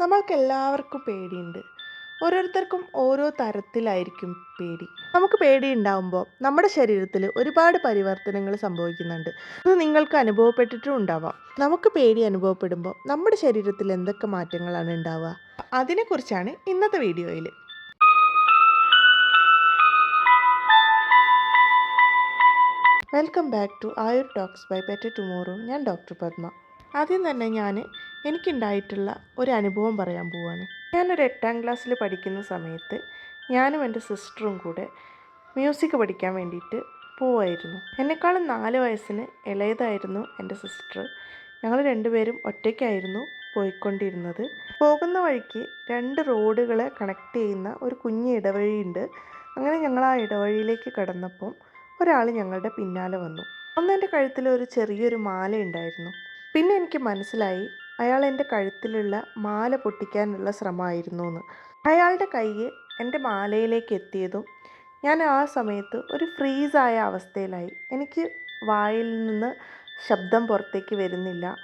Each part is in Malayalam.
നമ്മൾക്കെല്ലാവർക്കും പേടിയുണ്ട്. ഓരോരുത്തർക്കും ഓരോ തരത്തിലായിരിക്കും പേടി. നമുക്ക് പേടിയുണ്ടാവുമ്പോൾ നമ്മുടെ ശരീരത്തിൽ ഒരുപാട് പരിവർത്തനങ്ങൾ സംഭവിക്കുന്നുണ്ട്. അത് നിങ്ങൾക്ക് അനുഭവപ്പെട്ടിട്ടും ഉണ്ടാവാം. നമുക്ക് പേടി അനുഭവപ്പെടുമ്പോൾ നമ്മുടെ ശരീരത്തിൽ എന്തൊക്കെ മാറ്റങ്ങളാണ് ഉണ്ടാവുക? അതിനെക്കുറിച്ചാണ് ഇന്നത്തെ വീഡിയോയിൽ. Welcome back to Ayur talks by better tomorrow. ഞാൻ ഡോക്ടർ പത്മ. ആദ്യം തന്നെ എനിക്കുണ്ടായിട്ടുള്ള ഒരു അനുഭവം പറയാൻ പോവുകയാണ്. ഞാനൊരു 8ാം ക്ലാസ്സിൽ പഠിക്കുന്ന സമയത്ത് ഞാനും എൻ്റെ സിസ്റ്ററും കൂടെ മ്യൂസിക് പഠിക്കാൻ വേണ്ടിയിട്ട് പോവായിരുന്നു. എന്നെക്കാളും 4 വയസ്സിന് ഇളയതായിരുന്നു എൻ്റെ സിസ്റ്റർ. ഞങ്ങൾ രണ്ടുപേരും ഒറ്റയ്ക്കായിരുന്നു പോയിക്കൊണ്ടിരുന്നത്. പോകുന്ന വഴിക്ക് 2 റോഡുകളെ കണക്ട് ചെയ്യുന്ന ഒരു കുഞ്ഞ് ഇടവഴിയുണ്ട്. അങ്ങനെ ഞങ്ങൾ ആ ഇടവഴിയിലേക്ക് കടന്നപ്പോൾ ഒരാൾ ഞങ്ങളുടെ പിന്നാലെ വന്നു. അന്ന് എൻ്റെ കഴുത്തിൽ ഒരു ചെറിയൊരു മാല ഉണ്ടായിരുന്നു. പിന്നെ എനിക്ക് മനസ്സിലായി അയാൾ എൻ്റെ കഴുത്തിലുള്ള മാല പൊട്ടിക്കാനുള്ള ശ്രമമായിരുന്നു എന്ന്. അയാളുടെ കൈ എൻ്റെ മാലയിലേക്ക് എത്തിയതും ഞാൻ ആ സമയത്ത് ഒരു ഫ്രീസായ അവസ്ഥയിലായി. എനിക്ക് വായിൽ നിന്ന് ശബ്ദം പുറത്തേക്ക് വരുന്നില്ല.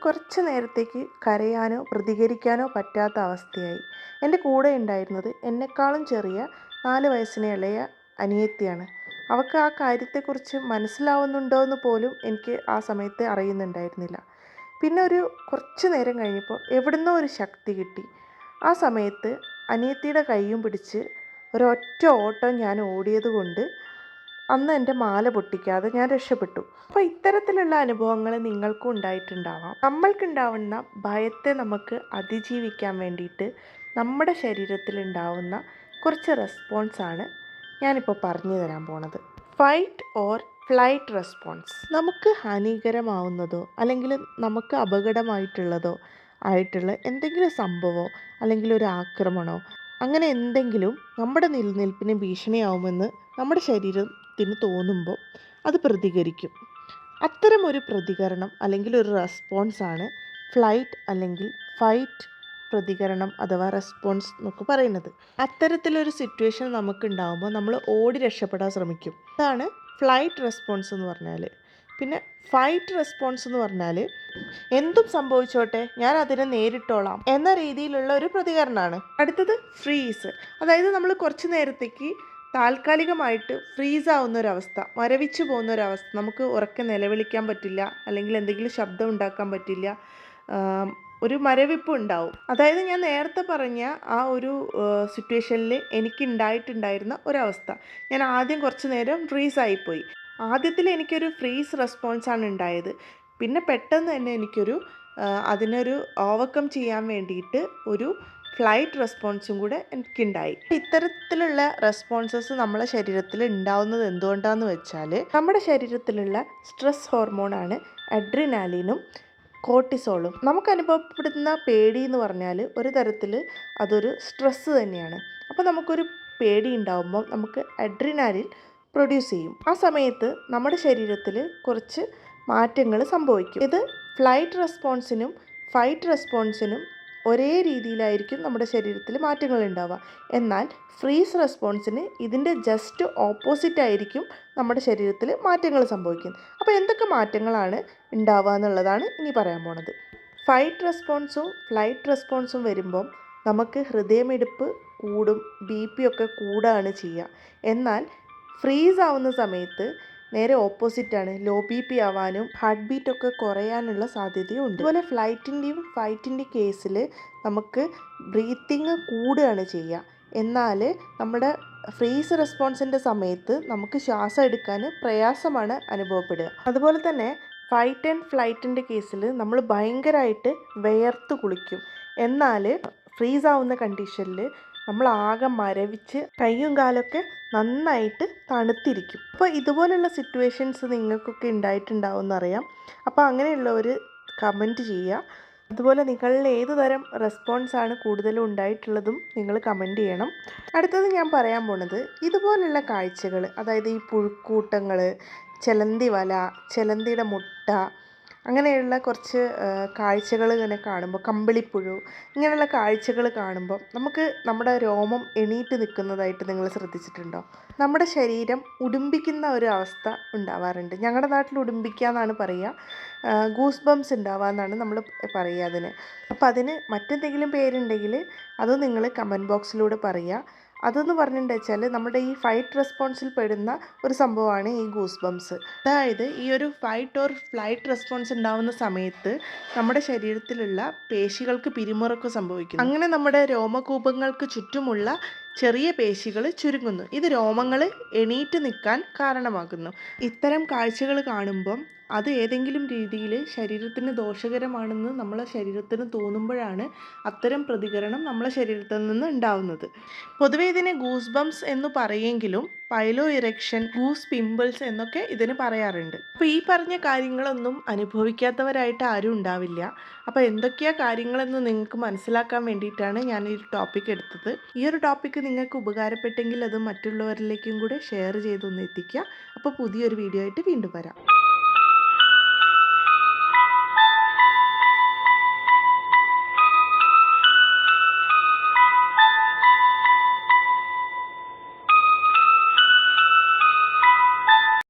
കുറച്ച് നേരത്തേക്ക് കരയാനോ പ്രതികരിക്കാനോ പറ്റാത്ത അവസ്ഥയായി. എൻ്റെ കൂടെ ഉണ്ടായിരുന്നത് എന്നെക്കാളും ചെറിയ 4 വയസ്സിന് ഇളയ അനിയത്തിയാണ്. അവൾക്ക് ആ കാര്യത്തെക്കുറിച്ച് മനസ്സിലാവുന്നുണ്ടോ എന്ന് പോലും എനിക്ക് ആ സമയത്ത് അറിയുന്നുണ്ടായിരുന്നില്ല. പിന്നെ കുറച്ച് നേരം കഴിഞ്ഞപ്പോൾ എവിടുന്നോ ഒരു ശക്തി കിട്ടി. ആ സമയത്ത് അനിയത്തിയുടെ കൈയും പിടിച്ച് ഒരൊറ്റ ഓട്ടം ഞാൻ ഓടിയത് കൊണ്ട് അന്ന് എൻ്റെ മാല പൊട്ടിക്കാതെ ഞാൻ രക്ഷപ്പെട്ടു. അപ്പോൾ ഇത്തരത്തിലുള്ള അനുഭവങ്ങൾ നിങ്ങൾക്കും ഉണ്ടായിട്ടുണ്ടാവാം. നമ്മൾക്കുണ്ടാവുന്ന ഭയത്തെ നമുക്ക് അതിജീവിക്കാൻ വേണ്ടിയിട്ട് നമ്മുടെ ശരീരത്തിലുണ്ടാവുന്ന കുറച്ച് റെസ്പോൺസാണ് ഞാനിപ്പോൾ പറഞ്ഞു തരാൻ പോണത്. Fight or flight response. നമുക്ക് ഹാനികരമാവുന്നതോ അല്ലെങ്കിൽ നമുക്ക് അപകടമായിട്ടുള്ളതോ ആയിട്ടുള്ള എന്തെങ്കിലും സംഭവമോ അല്ലെങ്കിൽ ഒരു ആക്രമണമോ അങ്ങനെ എന്തെങ്കിലും നമ്മുടെ നിലനിൽപ്പിന് ഭീഷണിയാവുമെന്ന് നമ്മുടെ ശരീരത്തിന് തോന്നുമ്പോൾ അത് പ്രതികരിക്കും. അത്തരം ഒരു പ്രതികരണം അല്ലെങ്കിൽ ഒരു റെസ്പോൺസാണ് ഫ്ലൈറ്റ് അല്ലെങ്കിൽ ഫൈറ്റ് പ്രതികരണം അഥവാ റെസ്പോൺസ് എന്നൊക്കെ പറയുന്നത്. അത്തരത്തിലൊരു സിറ്റുവേഷൻ നമുക്കുണ്ടാകുമ്പോൾ നമ്മൾ ഓടി രക്ഷപ്പെടാൻ ശ്രമിക്കും. അതാണ് ഫ്ലൈറ്റ് റെസ്പോൺസ് എന്ന് പറഞ്ഞാൽ. പിന്നെ ഫൈറ്റ് റെസ്പോൺസ് എന്ന് പറഞ്ഞാൽ എന്തും സംഭവിച്ചോട്ടെ ഞാൻ അതിനെ നേരിട്ടോളാം എന്ന രീതിയിലുള്ള ഒരു പ്രതികരണമാണ്. അടുത്തത് ഫ്രീസ്. അതായത് നമ്മൾ കുറച്ച് നേരത്തേക്ക് താൽക്കാലികമായിട്ട് ഫ്രീസ് ആവുന്ന ഒരവസ്ഥ, മരവിച്ചു പോകുന്ന ഒരവസ്ഥ. നമുക്ക് ഉറക്കെ നിലവിളിക്കാൻ പറ്റില്ല, അല്ലെങ്കിൽ എന്തെങ്കിലും ശബ്ദം ഉണ്ടാക്കാൻ പറ്റില്ല, ഒരു മരവിപ്പ് ഉണ്ടാവും. അതായത് ഞാൻ നേരത്തെ പറഞ്ഞ ആ ഒരു സിറ്റുവേഷനിൽ എനിക്കുണ്ടായിട്ടുണ്ടായിരുന്ന ഒരവസ്ഥ. ഞാൻ ആദ്യം കുറച്ച് നേരം ഫ്രീസ് ആയിപ്പോയി. ആദ്യത്തിൽ എനിക്കൊരു ഫ്രീസ് റെസ്പോൺസാണ് ഉണ്ടായത്. പിന്നെ പെട്ടെന്ന് തന്നെ അതിനൊരു ഓവർകം ചെയ്യാൻ വേണ്ടിയിട്ട് ഒരു ഫ്ലൈറ്റ് റെസ്പോൺസും കൂടെ എനിക്കുണ്ടായി. ഇത്തരത്തിലുള്ള റെസ്പോൺസസ് നമ്മളെ ശരീരത്തിൽ ഉണ്ടാവുന്നത് എന്തുകൊണ്ടാണെന്ന് വെച്ചാൽ നമ്മുടെ ശരീരത്തിലുള്ള സ്ട്രെസ് ഹോർമോണാണ് അഡ്രിനാലിനും കോർട്ടിസോളും. നമുക്ക് അനുഭവപ്പെടുന്ന പേടി എന്ന് പറഞ്ഞാൽ ഒരു തരത്തിൽ അതൊരു സ്ട്രെസ്സ് തന്നെയാണ്. അപ്പോൾ നമുക്കൊരു പേടി ഉണ്ടാകുമ്പോൾ നമുക്ക് അഡ്രിനാലിൻ പ്രൊഡ്യൂസ് ചെയ്യും. ആ സമയത്ത് നമ്മുടെ ശരീരത്തിൽ കുറച്ച് മാറ്റങ്ങൾ സംഭവിക്കും. ഇത് ഫ്ലൈറ്റ് റെസ്പോൺസിനും ഫൈറ്റ് റെസ്പോൺസിനും ഒരേ രീതിയിലായിരിക്കും നമ്മുടെ ശരീരത്തിൽ മാറ്റങ്ങൾ ഉണ്ടാവുക. എന്നാൽ ഫ്രീസ് റെസ്പോൺസിന് ഇതിൻ്റെ ജസ്റ്റ് ഓപ്പോസിറ്റ് ആയിരിക്കും നമ്മുടെ ശരീരത്തിൽ മാറ്റങ്ങൾ സംഭവിക്കുന്നത്. അപ്പോൾ എന്തൊക്കെ മാറ്റങ്ങളാണ് ഉണ്ടാവുക എന്നുള്ളതാണ് ഇനി പറയാൻ പോണത്. ഫൈറ്റ് റെസ്പോൺസും ഫ്ലൈറ്റ് റെസ്പോൺസും വരുമ്പം നമുക്ക് ഹൃദയമിടിപ്പ് കൂടും, BP ഒക്കെ കൂടുകയാണ് ചെയ്യുക. എന്നാൽ ഫ്രീസ് ആവുന്ന സമയത്ത് നേരെ ഓപ്പോസിറ്റാണ്, ലോ BP ആവാനും ഹാർട്ട് ബീറ്റ് ഒക്കെ കുറയാനുള്ള സാധ്യതയുണ്ട്. അതുപോലെ ഫ്ലൈറ്റിൻ്റെയും ഫൈറ്റിൻ്റെയും കേസിൽ നമുക്ക് ബ്രീത്തിങ് കൂടുകയാണ് ചെയ്യുക. എന്നാൽ നമ്മുടെ ഫ്രീസ് റെസ്പോൺസിൻ്റെ സമയത്ത് നമുക്ക് ശ്വാസം എടുക്കാൻ പ്രയാസമാണ് അനുഭവപ്പെടുക. അതുപോലെ തന്നെ ഫൈറ്റ് ആൻഡ് ഫ്ലൈറ്റിൻ്റെ കേസിൽ നമ്മൾ ഭയങ്കരമായിട്ട് വിയർത്ത് കുളിക്കും. എന്നാൽ ഫ്രീസ് ആവുന്ന കണ്ടീഷനിൽ നമ്മൾ ആകെ മരവിച്ച് കൈയും കാലൊക്കെ നന്നായിട്ട് തണുത്തിരിക്കും. അപ്പോൾ ഇതുപോലുള്ള സിറ്റുവേഷൻസ് നിങ്ങൾക്കൊക്കെ ഉണ്ടായിട്ടുണ്ടാവുമെന്നറിയാം. അപ്പോൾ അങ്ങനെയുള്ളവർ കമൻറ്റ് ചെയ്യുക. അതുപോലെ നിങ്ങളിൽ ഏത് തരം റെസ്പോൺസാണ് കൂടുതലും ഉണ്ടായിട്ടുള്ളതും നിങ്ങൾ കമൻറ്റ് ചെയ്യണം. അടുത്തത് ഞാൻ പറയാൻ പോണത് ഇതുപോലുള്ള കാഴ്ചകൾ, അതായത് ഈ പുഴുക്കൂട്ടങ്ങൾ, ചെലന്തി വല, ചെലന്തിയുടെ മുട്ട, അങ്ങനെയുള്ള കുറച്ച് കാഴ്ചകൾ ഇങ്ങനെ കാണുമ്പോൾ, കമ്പിളിപ്പുഴു ഇങ്ങനെയുള്ള കാഴ്ചകൾ കാണുമ്പോൾ നമുക്ക് നമ്മുടെ രോമം എണീറ്റ് നിൽക്കുന്നതായിട്ട് നിങ്ങൾ ശ്രദ്ധിച്ചിട്ടുണ്ടോ? നമ്മുടെ ശരീരം ഉടുമ്പിക്കുന്ന ഒരു അവസ്ഥ ഉണ്ടാവാറുണ്ട്. ഞങ്ങളുടെ നാട്ടിൽ ഉടുമ്പിക്കുക എന്നാണ് പറയുക. ഗൂസ് ബംസ് ഉണ്ടാവുക എന്നാണ് നമ്മൾ പറയുക അതിന്. അപ്പോൾ അതിന് മറ്റെന്തെങ്കിലും പേരുണ്ടെങ്കിൽ അത് നിങ്ങൾ കമൻറ്റ് ബോക്സിലൂടെ പറയുക. അതെന്ന് പറഞ്ഞിട്ട് വെച്ചാൽ നമ്മുടെ ഈ ഫൈറ്റ് റെസ്പോൺസിൽ പെടുന്ന ഒരു സംഭവമാണ് ഈ ഗൂസ് ബംസ്. അതായത് ഈ ഒരു ഫൈറ്റ് ഓർ ഫ്ലൈറ്റ് റെസ്പോൺസ് ഉണ്ടാവുന്ന സമയത്ത് നമ്മുടെ ശരീരത്തിലുള്ള പേശികൾക്ക് പിരിമുറുക്കം സംഭവിക്കുന്നു. അങ്ങനെ നമ്മുടെ രോമകൂപങ്ങൾക്ക് ചുറ്റുമുള്ള ചെറിയ പേശികൾ ചുരുങ്ങുന്നു. ഇത് രോമങ്ങൾ എണീറ്റ് നിൽക്കാൻ കാരണമാകുന്നു. ഇത്തരം കാഴ്ചകൾ കാണുമ്പം അത് ഏതെങ്കിലും രീതിയിൽ ശരീരത്തിന് ദോഷകരമാണെന്ന് നമ്മളെ ശരീരത്തിന് തോന്നുമ്പോഴാണ് അത്തരം പ്രതികരണം നമ്മളെ ശരീരത്തിൽ നിന്ന് ഉണ്ടാവുന്നത്. പൊതുവെ ഇതിനെ ഗൂസ് ബംസ് എന്ന് പറയുമെങ്കിലും പൈലോ ഇറക്ഷൻ, ഗൂസ് പിമ്പിൾസ് എന്നൊക്കെ ഇതിന് പറയാറുണ്ട്. അപ്പോൾ ഈ പറഞ്ഞ കാര്യങ്ങളൊന്നും അനുഭവിക്കാത്തവരായിട്ട് ആരും ഉണ്ടാവില്ല. അപ്പോൾ എന്തൊക്കെയാ കാര്യങ്ങളെന്ന് നിങ്ങൾക്ക് മനസ്സിലാക്കാൻ വേണ്ടിയിട്ടാണ് ഞാൻ ഈ ടോപ്പിക് എടുത്തത്. ഈ ഒരു ടോപ്പിക്ക് നിങ്ങൾക്ക് ഉപകാരപ്പെട്ടെങ്കിൽ അത് മറ്റുള്ളവരിലേക്കും കൂടെ ഷെയർ ചെയ്തൊന്ന് എത്തിക്കുക. അപ്പോൾ പുതിയൊരു വീഡിയോ ആയിട്ട് വീണ്ടും വരാം.